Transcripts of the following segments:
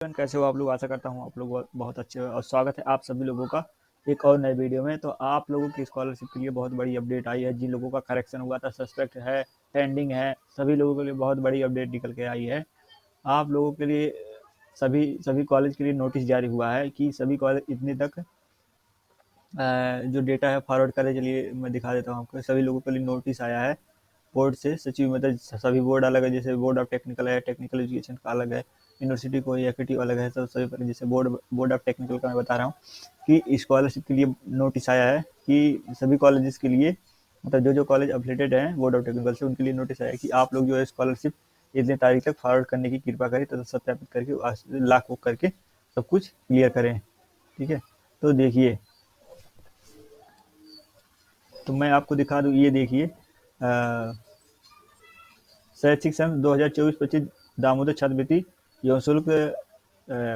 कैसे हो आप लोग। आशा करता हूँ आप लोग बहुत अच्छे हो और स्वागत है आप सभी लोगों का एक और नए वीडियो में। तो आप लोगों की स्कॉलरशिप के लिए बहुत बड़ी अपडेट आई है। जिन लोगों का करेक्शन हुआ था, सस्पेक्ट है, पेंडिंग है, सभी लोगों के लिए बहुत बड़ी अपडेट निकल के आई है। आप लोगों के लिए सभी सभी कॉलेज के लिए नोटिस जारी हुआ है कि सभी कॉलेज इतने तक जो डेटा है फॉरवर्ड करे। चलिए मैं दिखा देता हूँ आपको। सभी लोगों के लिए नोटिस आया है बोर्ड से सचिव, मतलब सभी बोर्ड अलग है। जैसे बोर्ड ऑफ टेक्निकल है, टेक्निकल एजुकेशन का अलग है, यूनिवर्सिटी को एफिटी अलग है, सब सभी पर। जैसे बोर्ड ऑफ टेक्निकल का मैं बता रहा हूँ कि स्कॉलरशिप के लिए नोटिस आया है कि सभी कॉलेजेस के लिए, मतलब जो कॉलेज अफिलेटेड हैं बोर्ड ऑफ टेक्निकल से, उनके लिए नोटिस आया है कि आप लोग जो है स्कॉलरशिप इतने तारीख तक फॉरवर्ड करने की कृपा करें तथा सत्यापित करके लाख बुक करके सब कुछ क्लियर करें। ठीक है, तो देखिए, तो मैं आपको दिखा दूँ। ये देखिए, शैक्षिक सन 2024-25 दामोदर छात्रवृत्ति एवं शुल्क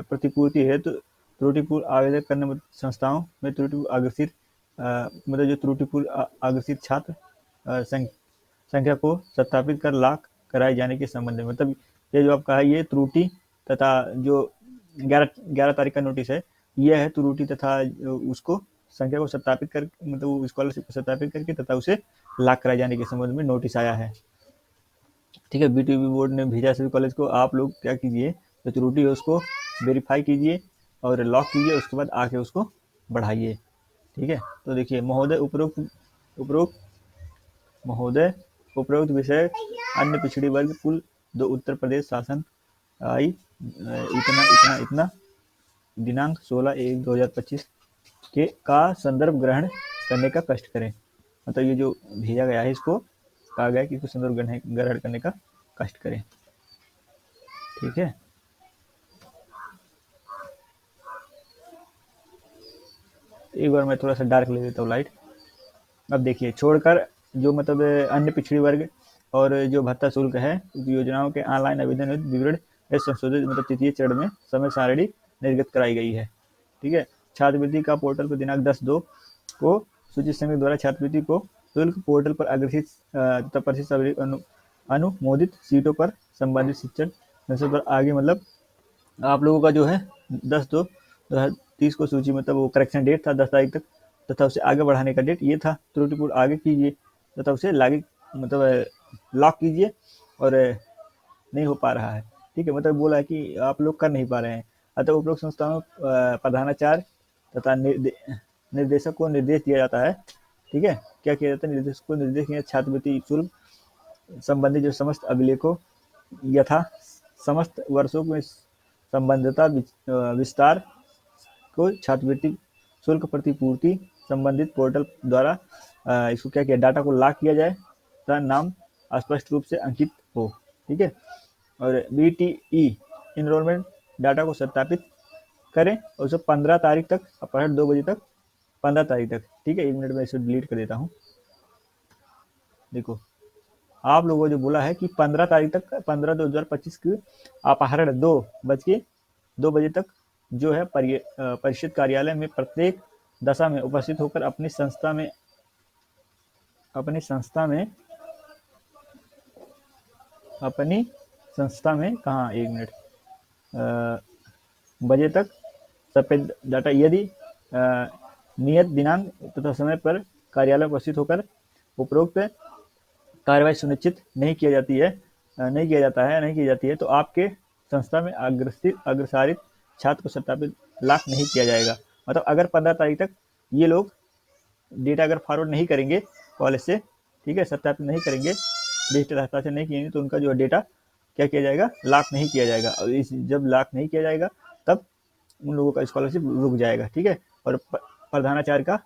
प्रतिपूर्ति हेतु त्रुटिपूर्ण आवेदन करने वाली संस्थाओं में त्रुटिपूर्ण अग्रसित मतलब जो त्रुटिपूर्ण अग्रसित छात्र संख्या को सत्यापित कर लाख कराए जाने के संबंध में, मतलब ये जो आपका है ये त्रुटि तथा जो 11 तारीख का नोटिस है, यह है त्रुटि तथा उसको संख्या को सत्यापित कर, मतलब स्कॉलरशिप को सत्यापित करके तथा उसे लाख कराए जाने के संबंध में नोटिस आया है। ठीक है, बीटीबी बोर्ड ने भेजा सभी कॉलेज को। आप लोग क्या कीजिए, जो त्रुटि है उसको वेरीफाई कीजिए और लॉक कीजिए, उसके बाद आके उसको बढ़ाइए। ठीक है, तो देखिए उपरोक्त महोदय उपरोक्त विषय अन्य पिछड़ी वर्ग कुल 2 उत्तर प्रदेश शासन आई इतना इतना इतना दिनांक 16/1/2025 के का संदर्भ ग्रहण करने का कष्ट करें। मतलब ये जो भेजा गया है इसको कहा गया कि इसको संदर्भ ग्रहण करने का कष्ट करें। ठीक है, एक बार मैं थोड़ा सा डार्क ले लेता हूँ लाइट। अब देखिए, छोड़कर जो मतलब अन्य पिछड़ी वर्ग और जो भत्ता शुल्क है, योजनाओं के ऑनलाइन आवेदन विवरण संशोधित मतलब तृतीय चरण में समय सारणी निर्गत कराई गई है। ठीक है, छात्रवृत्ति का पोर्टल पर दिनांक 10/2 को सूचित समिति द्वारा छात्रवृत्ति को शुल्क पोर्टल पर अग्रसित तथा परिशिष्ट अनुमोदित सीटों पर संबंधित शिक्षण संसद पर आगे, मतलब आप लोगों का जो है 10/2/2030 को सूची, मतलब वो करेक्शन डेट था 10 तारीख तक, तथा उसे आगे बढ़ाने का डेट ये था। त्रुटिपूर्ण आगे कीजिए तथा उसे लागे, मतलब लॉक कीजिए, और नहीं हो पा रहा है। ठीक है, मतलब बोला है कि आप लोग कर नहीं पा रहे हैं। अतः उपरोक्त संस्थाओं प्रधानाचार्य तथा निर्देशक को निर्देश दिया जाता है। ठीक है, क्या किया जाता है, निर्देशक को निर्देश किया छात्रवृत्ति शुल्क संबंधी जो समस्त अभिलेखों यथा समस्त वर्षों में संबंधता विस्तार को छात्रवृत्ति शुल्क प्रतिपूर्ति संबंधित पोर्टल द्वारा इसको क्या किया, डाटा को लॉक किया जाए तथा नाम स्पष्ट रूप से अंकित हो। ठीक है, और बीटीई इनरोलमेंट डाटा को सत्यापित करें और उसे 15 तारीख तक, अपराह्न 2 बजे तक, 15 तारीख तक। ठीक है, 1 मिनट में इसे डिलीट कर देता हूँ। देखो, आप लोगों को जो बोला है कि 15 तारीख तक, 15/2/2025 की अपराह्न 2 बजे तक जो है परिषद कार्यालय में प्रत्येक दशा में उपस्थित होकर अपनी संस्था में कहाँ, 1 मिनट, बजे तक सफेद डाटा, यदि नियत दिनांक तथा समय पर कार्यालय उपस्थित होकर उपरोक्त कार्रवाई सुनिश्चित नहीं की जाती है तो आपके संस्था में अग्रसारित छात्र को सत्यापित लाख नहीं किया जाएगा। मतलब अगर 15 तारीख तक ये लोग डेटा अगर फॉरवर्ड नहीं करेंगे कॉलेज से, ठीक है, सत्यापित नहीं करेंगे, डिजिटल हस्ताक्षर नहीं किए, तो उनका जो डेटा क्या किया जाएगा, लाख नहीं किया जाएगा। और इस जब लाख नहीं किया जाएगा तब उन लोगों का स्कॉलरशिप रुक जाएगा। ठीक है, और प्रधानाचार्य का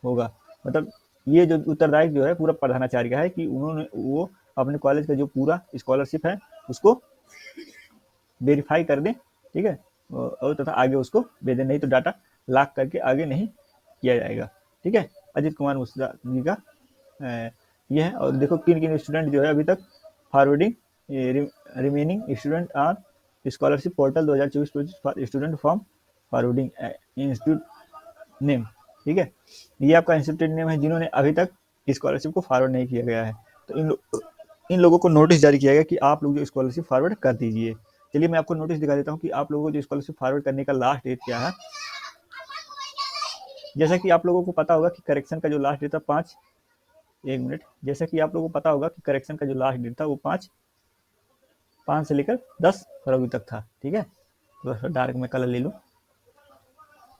होगा, मतलब ये जो उत्तरदायित्व जो है पूरा प्रधानाचार्य का है कि वो अपने कॉलेज का जो पूरा स्कॉलरशिप है उसको वेरीफाई कर दें। ठीक है, और तथा आगे उसको भेजें, नहीं तो डाटा लॉक करके आगे नहीं किया जाएगा। ठीक है, अजीत कुमार मिश्रा जी का ये है। और देखो किन किन स्टूडेंट जो है अभी तक forwarding remaining student are scholarship portal 2024-25 student form forwarding institute name. ठीक है, ये आपका इंस्टीट्यूट नेम है जिन्होंने अभी तक स्कॉलरशिप को फॉरवर्ड नहीं किया गया है। तो इन लोगों को नोटिस जारी किया गया कि आप लोग जो स्कॉलरशिप फॉरवर्ड कर दीजिए। चलिए मैं आपको नोटिस दिखा देता हूँ कि आप लोगों को जो स्कॉलरशिप फॉरवर्ड करने का लास्ट डेट क्या है। जैसा कि आप लोगों को पता होगा कि करेक्शन का जो लास्ट डेट था 1 मिनट, जैसा कि आप लोगों को पता होगा कि करेक्शन का जो लास्ट डेट था वो 5 से लेकर 10 फरवरी तक था। ठीक है, थोड़ा सा डार्क में कलर ले लूँ।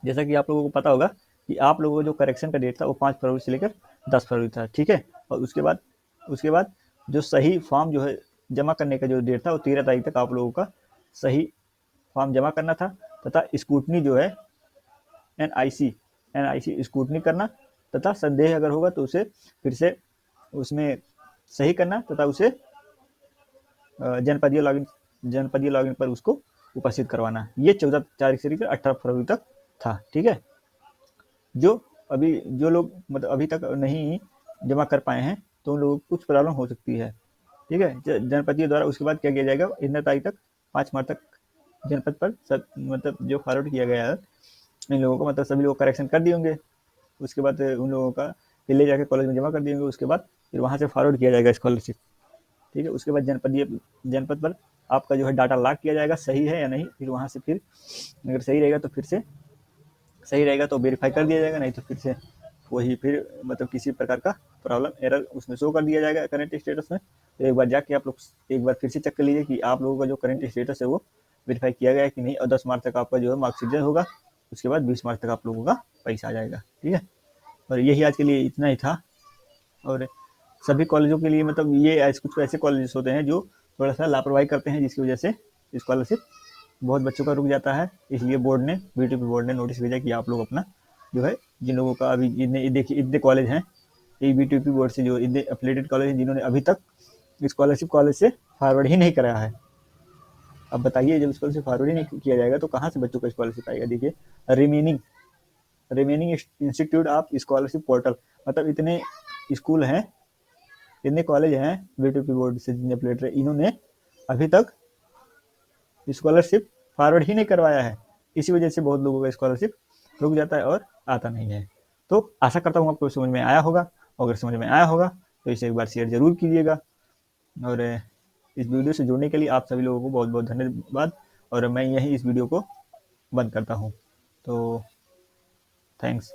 जैसा कि आप लोगों को पता होगा कि आप लोगों को जो करेक्शन का डेट था वो 5 फरवरी से लेकर 10 फरवरी था। ठीक है, और उसके बाद जो सही फॉर्म जो है जमा करने का जो डेट था वो 13 तारीख तक आप लोगों का सही फॉर्म जमा करना था, तथा स्कूटनी जो है एनआईसी स्कूटनी करना, तथा संदेह अगर होगा तो उसे फिर से उसमें सही करना, तथा उसे जनपदीय लॉगिन पर उसको उपस्थित करवाना। ये 14 तारीख से लेकर 18 फरवरी तक था। ठीक है, जो लोग मतलब अभी तक नहीं जमा कर पाए हैं तो उन लोगों को कुछ प्रॉब्लम हो सकती है। ठीक है, जनपदीय द्वारा उसके बाद क्या किया जाएगा, इतने तारीख तक 5 मार्च तक जनपद पर सब मतलब जो फॉरवर्ड किया गया है इन लोगों को, मतलब सभी लोग करेक्शन कर दिए होंगे। उसके बाद उन लोगों का फिर ले जाकर कॉलेज में जमा कर दिए होंगे। उसके बाद फिर वहाँ से फॉरवर्ड किया जाएगा स्कॉलरशिप। ठीक है, उसके बाद जनपद पर आपका जो है डाटा लॉक किया जाएगा, सही है या नहीं। फिर वहाँ से फिर अगर सही रहेगा तो फिर से सही रहेगा तो वेरीफाई कर दिया जाएगा, नहीं तो फिर से वही फिर मतलब किसी प्रकार का प्रॉब्लम एरर उसमें शो कर दिया जाएगा करंट स्टेटस में। तो एक बार जाके आप लोग एक बार फिर से चेक कर लीजिए कि आप लोगों का जो करंट स्टेटस है वो वेरीफाई किया गया है कि नहीं। और 10 मार्च तक आपका जो है मार्कशीट होगा, उसके बाद 20 मार्च तक आप लोगों का पैसा आ जाएगा। ठीक है, और यही आज के लिए इतना ही था। और सभी कॉलेजों के लिए मतलब ये कुछ ऐसे कॉलेजेस होते हैं जो थोड़ा सा लापरवाही करते हैं, जिसकी वजह से स्कॉलरशिप बहुत बच्चों का रुक जाता है। इसलिए बीटीपी बोर्ड ने नोटिस भेजा कि आप लोग अपना जो है, जिन लोगों का अभी इतने कॉलेज हैं, ये बीटीपी बोर्ड से जो इतने अफिलिएटेड कॉलेज हैं जिन्होंने अभी तक स्कॉलरशिप कॉलेज से फॉरवर्ड ही नहीं कराया है। अब बताइए, जब स्कॉलरशिप फॉरवर्ड ही नहीं किया जाएगा तो कहाँ से बच्चों का स्कॉलरशिप आएगा। देखिए, remaining institute of scholarship portal, मतलब इतने स्कूल हैं, इतने कॉलेज हैं बीटीपी बोर्ड से जितने अफिलिएटेड, इन्होंने अभी तक स्कॉलरशिप फॉरवर्ड ही नहीं करवाया है। इसी वजह से बहुत लोगों का स्कॉलरशिप रुक जाता है और आता नहीं है। तो आशा करता हूँ आपको समझ में आया होगा। अगर समझ में आया होगा तो इसे एक बार शेयर जरूर कीजिएगा। और इस वीडियो से जुड़ने के लिए आप सभी लोगों को बहुत बहुत धन्यवाद। और मैं यही इस वीडियो को बंद करता हूँ। तो थैंक्स।